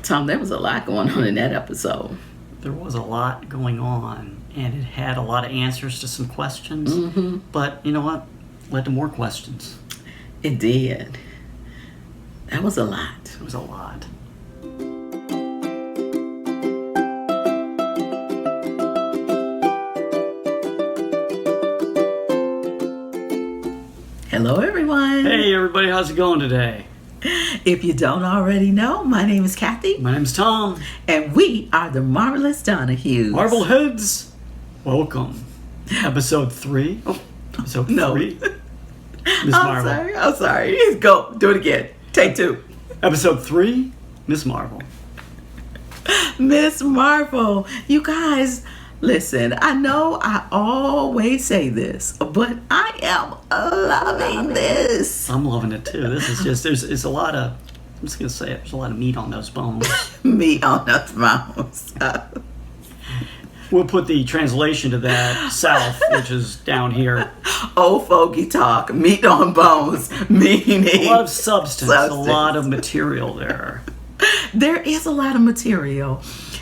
Tom, there was a lot going on in that episode. There was a lot going on, and it had a lot of answers to some questions. Mm-hmm. But you know what? Led to more questions. It did. That was a lot. It was a lot. Hello, everyone. Hey, everybody. How's it going today? If you don't already know, my name is Kathy. My name's Tom. And we are the Marvelous Donohues. MarvelHeads, welcome. Episode 3. Oh, episode 3. Miss Marvel. I'm sorry. Go. Do it again. Take 2. Episode 3, Miss Marvel. Miss Marvel. You guys, listen, I know I always say this, but I am loving this. I'm loving it too. This is just, there's a lot of, I'm just going to say it, there's a lot of meat on those bones. Meat on those bones. We'll put the translation to that south, which is down here. Old Folky Talk, meat on bones, meaning a lot of substance, a lot of material there. There is a lot of material.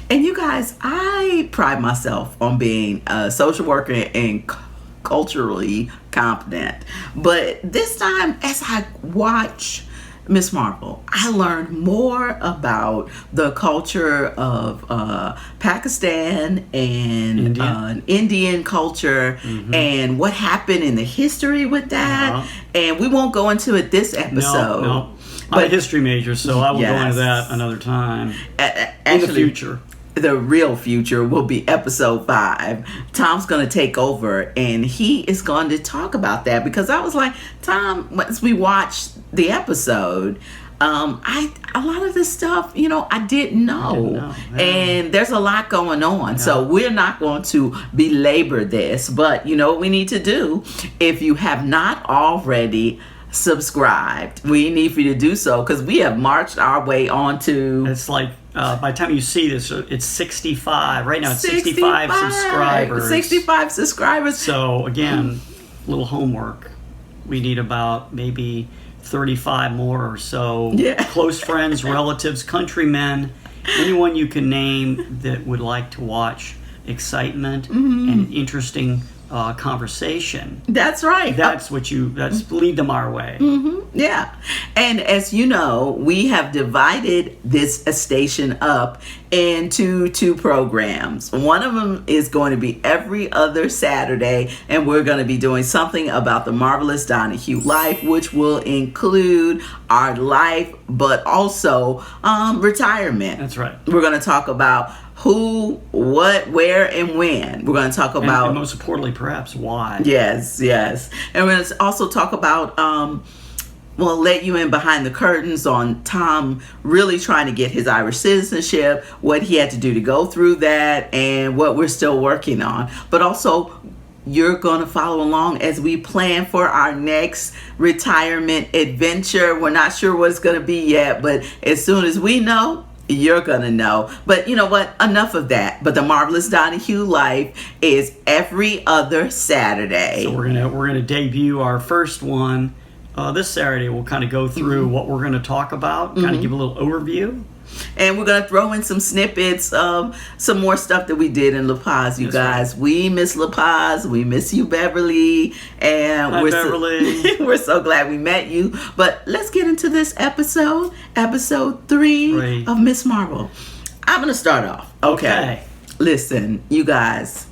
And you guys, I pride myself on being a social worker and culturally competent. But this time, as I watch Miss Marvel, I learned more about the culture of Pakistan and Indian culture, and what happened in the history with that. And we won't go into it this episode. No. I'm a history major, so I will go into that another time. In the future. The real future will be episode 5. Tom's going to take over, and he is going to talk about that, because I was like, Tom, once we watched the episode, a lot of this stuff, I didn't know. And there's a lot going on. So we're not going to belabor this, but you know what we need to do? If you have not already subscribed, we need for you to do so, because we have marched our way on to, it's like by the time you see this, it's 65 right now. It's 65 subscribers. 65 subscribers. So again, a little homework. We need about maybe 35 more or so. Close friends, relatives, countrymen, anyone you can name that would like to watch excitement and interesting conversation. That's right. That's lead them our way. Yeah. And as you know, we have divided this station up into 2 programs. One of them is going to be every other Saturday, and we're going to be doing something about the Marvelous Donohue life, which will include our life, but also retirement. That's right. We're going to talk about who, what, where, and when. We're going to talk about... And most importantly, perhaps, why. Yes. And we're going to also talk about... we'll let you in behind the curtains on Tom really trying to get his Irish citizenship, what he had to do to go through that, and what we're still working on. But also, you're going to follow along as we plan for our next retirement adventure. We're not sure what it's going to be yet, but as soon as we know, you're gonna know. But you know what? Enough of that. But the Marvelous Donohue life is every other Saturday. So we're gonna debut our first one this Saturday. We'll kind of go through what we're gonna talk about, kind of give a little overview. And we're going to throw in some snippets of some more stuff that we did in La Paz, you guys. Right. We miss La Paz. We miss you, Beverly. And Hi, Beverly. We're so glad we met you. But let's get into this episode 3 of Miss Marvel. I'm going to start off. Okay. Listen, you guys.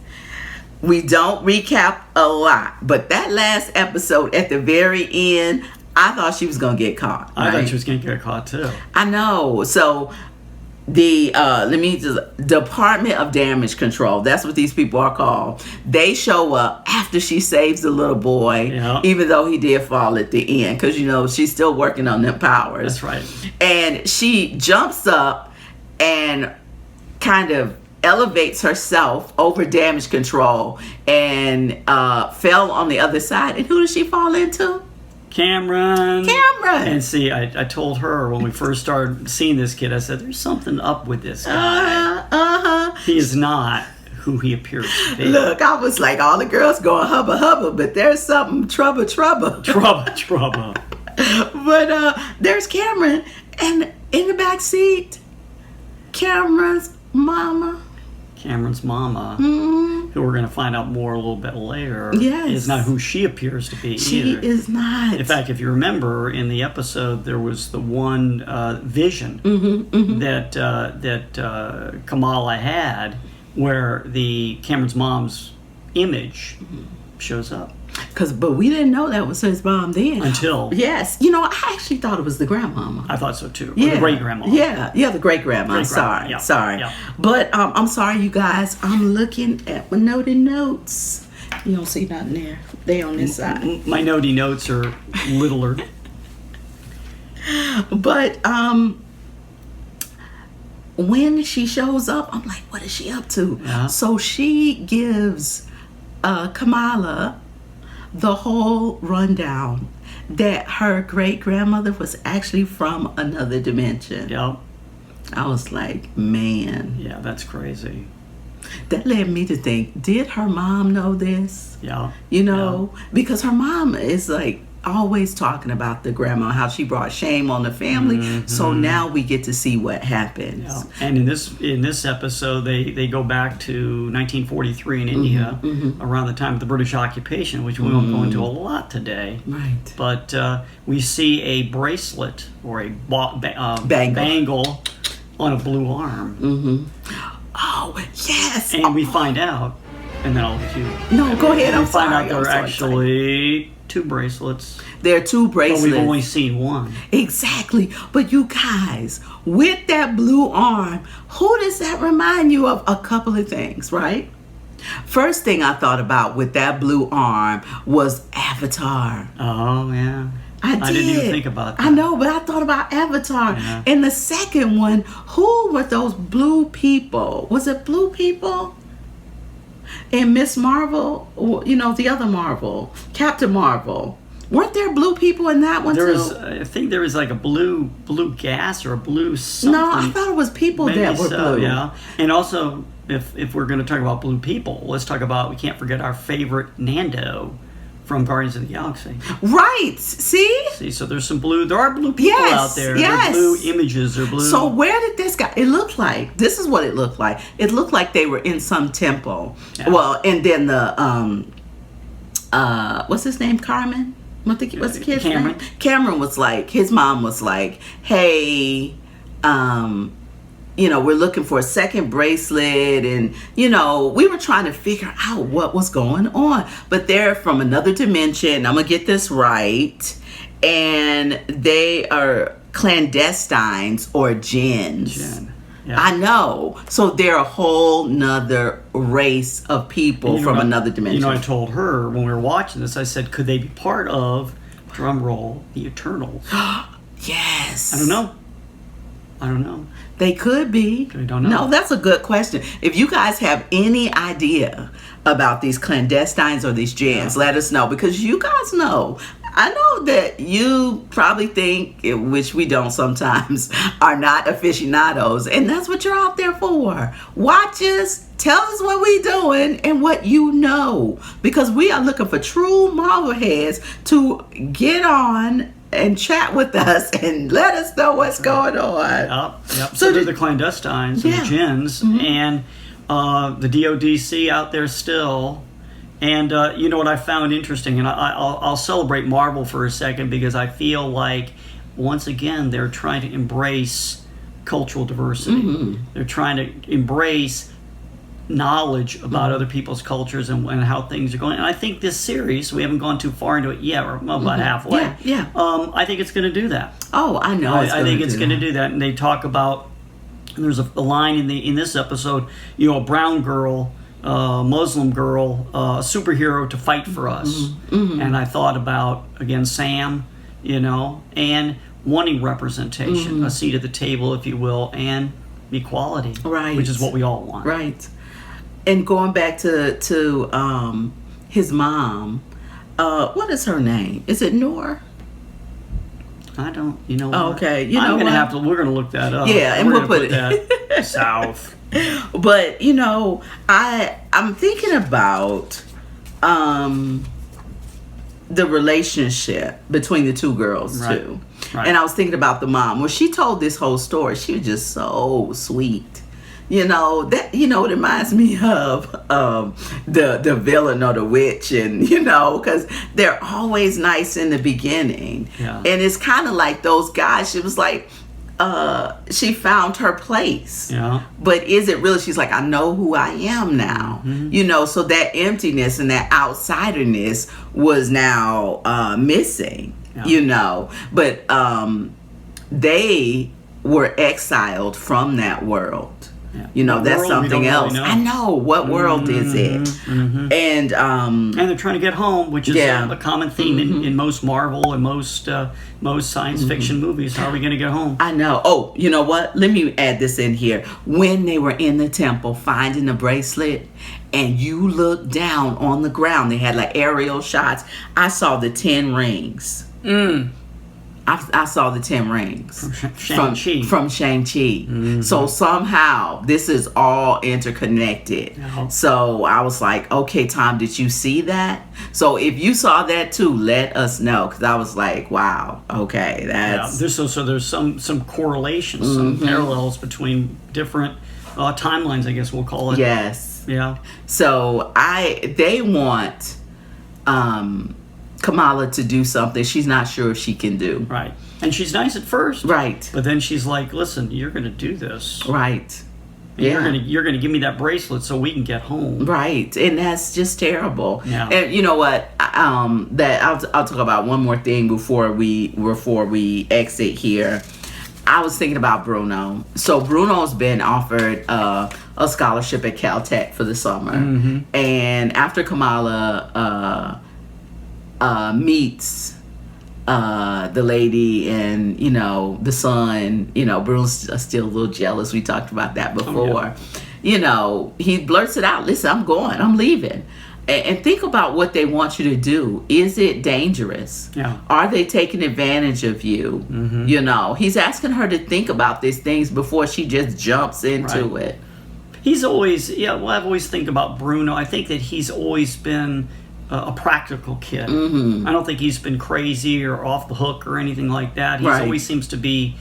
We don't recap a lot, but that last episode at the very end, I thought she was going to get caught. I thought she was going to get caught too. I know. So the Department of Damage Control, that's what these people are called. They show up after she saves the little boy, even though he did fall at the end, because she's still working on them powers. That's right. And she jumps up and kind of elevates herself over damage control and fell on the other side. And who did she fall into? Cameron. And see, I told her when we first started seeing this kid, I said, there's something up with this guy. He is not who he appears to be. Look, I was like, all the girls going hubba hubba, but there's something trouble. Trouble. But there's Cameron, and in the back seat, Cameron's mama. Who we're going to find out more a little bit later, is not who she appears to be She either. is not. In fact, if you remember in the episode, there was the one vision that Kamala had, where the Cameron's mom's image shows up. But we didn't know that was his mom then. Until. Yes. You know, I actually thought it was the grandmama. I thought so too. Yeah. Or the great-grandma. Yeah, the great-grandma. Sorry. Yeah. But I'm sorry, you guys. I'm looking at my notes. You don't see nothing there. They on this side. My notes are littler. But when she shows up, I'm like, what is she up to? Yeah. So she gives Kamala the whole rundown that her great-grandmother was actually from another dimension. Yep. I was like, man. Yeah, that's crazy. That led me to think, did her mom know this? Yeah. You know, because her mom is like always talking about the grandma, how she brought shame on the family. So now we get to see what happens. Yeah. And in this episode, they go back to 1943 in India, around the time of the British occupation, which we won't go into a lot today. Right. But we see a bracelet or a bangle on a blue arm. Oh, yes. And we find out, and then I'll let you. No, go ahead. I'm find sorry. out there are actually 2 bracelets. There are 2 bracelets. But we've only seen one. Exactly. But you guys, with that blue arm, who does that remind you of? A couple of things, right? First thing I thought about with that blue arm was Avatar. Oh, yeah. I didn't even think about that. I know, but I thought about Avatar. Yeah. And the second one, who were those blue people? Was it blue people? And Miss Marvel, you know, the other Marvel, Captain Marvel. Weren't there blue people in that one too? I think there was like a blue gas or a blue something. No, I thought it was people Maybe that were blue. Yeah. And also, if we're going to talk about blue people, let's talk about, we can't forget our favorite Nando from Guardians of the Galaxy. Right. See, so there are blue people out there. Yes. There are blue images. They're blue. So where did this guy, it looked like, this is what it looked like. It looked like they were in some temple. Yeah. Well, and then the, what's his name, Carmen? What's the kid's name? Cameron was like, his mom was like, hey, you know, we're looking for a second bracelet, and you know, we were trying to figure out what was going on. But they're from another dimension. I'm gonna get this right, and they are clandestines or jinns. Yeah. I know. So they're a whole nother race of people from another dimension. You know, I told her when we were watching this, I said, could they be part of, drum roll, the Eternals? Yes. I don't know. They could be. I don't know. No, that's a good question. If you guys have any idea about these clandestines or these jinns, let us know, because you guys know. I know that you probably think, which we don't sometimes, are not aficionados, and that's what you're out there for. Watch us, tell us what we're doing and what you know, because we are looking for true Marvel heads to get on and chat with us and let us know what's going on. Yep. So they're the clandestines and the jinns, and the DODC out there still. And you know what I found interesting, and I'll celebrate Marvel for a second, because I feel like, once again, they're trying to embrace cultural diversity. They're trying to embrace knowledge about other people's cultures and how things are going. And I think this series, we haven't gone too far into it yet, or about halfway. I think it's going to do that. Oh, I know. I think it's going to do that. And they talk about, there's a line in this episode, you know, a brown girl, Muslim girl, superhero to fight for us. And I thought about, again, Sam, you know, and wanting representation, a seat at the table, if you will, and equality, which is what we all want. Right. And going back to his mom, what is her name? Is it Noor? I don't, you know. Oh, okay, you know, we're gonna look that up. Yeah, and we'll put that south. But you know, I'm thinking about the relationship between the two girls too. Right. And I was thinking about the mom. When she told this whole story, she was just so sweet. You know, that, you know, it reminds me of the villain or the witch, and, you know, because they're always nice in the beginning. Yeah. And it's kind of like those guys. She was like, she found her place. Yeah. But is it really? She's like, I know who I am now. Mm-hmm. You know, so that emptiness and that outsiderness was now missing. Yeah. You know, but they were exiled from that world. Yeah. You know, What that's world? We something don't else. really know. I know. What world is it? Mm-hmm. And they're trying to get home, which is Yeah. a common theme in most Marvel and most science fiction movies. How are we going to get home? I know. Oh, you know what? Let me add this in here. When they were in the temple finding the bracelet, and you look down on the ground, they had like aerial shots. I saw the 10 rings. I saw the 10 rings Shang-Chi. from Shang-Chi. So somehow this is all interconnected. Yeah. So I was like, okay, Tom, did you see that? So if you saw that too, let us know, because I was like, wow, okay, that's There's some correlations, some parallels between different timelines, I guess we'll call it. yes. Yeah. So they want Kamala to do something she's not sure if she can do. Right. And she's nice at first. Right. But then she's like, listen, you're going to do this. Right. And You're going to give me that bracelet so we can get home. Right, and that's just terrible. Yeah. And you know what? That I'll talk about one more thing before we exit here. I was thinking about Bruno. So Bruno's been offered a scholarship at Caltech for the summer, and after Kamala meets the lady and, you know, the son, you know, Bruno's still a little jealous. We talked about that before. Oh, yeah. You know, he blurts it out. Listen, I'm going. I'm leaving. And think about what they want you to do. Is it dangerous? Yeah. Are they taking advantage of you? You know, he's asking her to think about these things before she just jumps into it. He's always, I've always think about Bruno. I think that he's always been a practical kid. I don't think he's been crazy or off the hook or anything like that. He always seems to be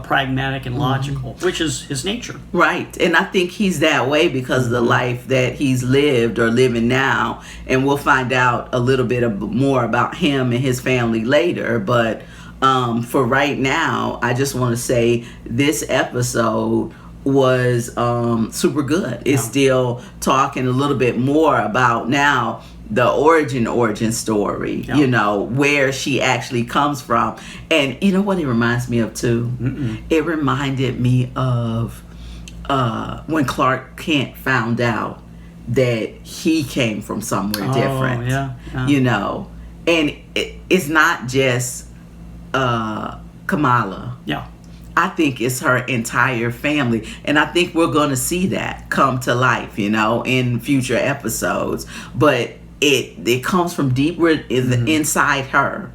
pragmatic and logical, which is his nature. Right. And I think he's that way because of the life that he's lived or living now. And we'll find out a little bit more about him and his family later. But for right now, I just want to say this episode was super good. It's still talking a little bit more about now the origin story, you know, where she actually comes from. And you know what it reminds me of too? It reminded me of when Clark Kent found out that he came from somewhere different. You know, and it's not just Kamala. Yeah. I think it's her entire family. And I think we're going to see that come to life, you know, in future episodes. But it comes from deep inside her.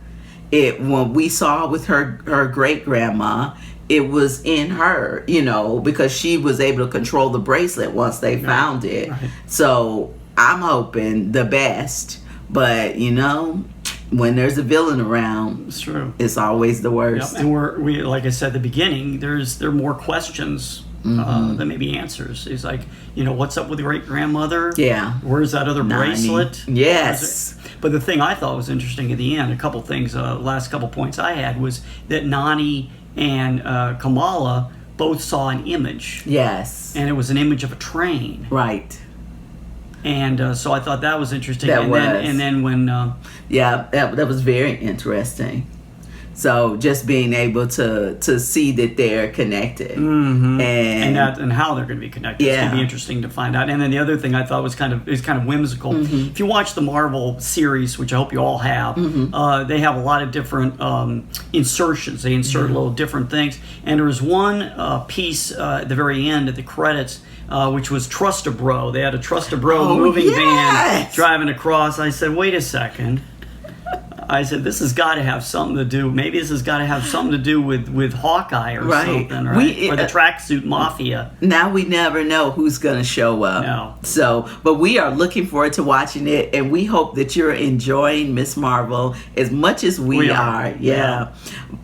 When we saw with her great grandma, it was in her, you know, because she was able to control the bracelet once they found it. Right. So I'm hoping the best, but you know, when there's a villain around, it's true. It's always the worst. Yep. And we like I said at the beginning, there are more questions than maybe answers. It's like, you know, what's up with your great grandmother? Yeah. Where's that other bracelet? Yes. But the thing I thought was interesting at the end, a couple things, last couple points I had was that Nani and Kamala both saw an image. Yes. And it was an image of a train. Right. And so I thought that was interesting. And then when... that was very interesting. So just being able to see that they're connected. And how they're going to be connected. It's going to be interesting to find out. And then the other thing I thought was kind of whimsical. If you watch the Marvel series, which I hope you all have, they have a lot of different insertions. They insert little different things. And there was one piece at the very end at the credits, which was Trust a Bro. They had a Trust a Bro moving van driving across. I said, wait a second. I said, this has got to have something to do. Maybe this has got to have something to do with Hawkeye or something, right? Or the tracksuit mafia. Now we never know who's going to show up. No. So, but we are looking forward to watching it, and we hope that you're enjoying Ms. Marvel as much as we are. Yeah.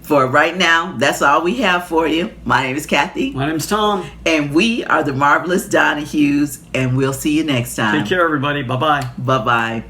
For right now, that's all we have for you. My name is Kathy. My name's Tom. And we are the Marvelous Donohues, and we'll see you next time. Take care, everybody. Bye-bye. Bye-bye.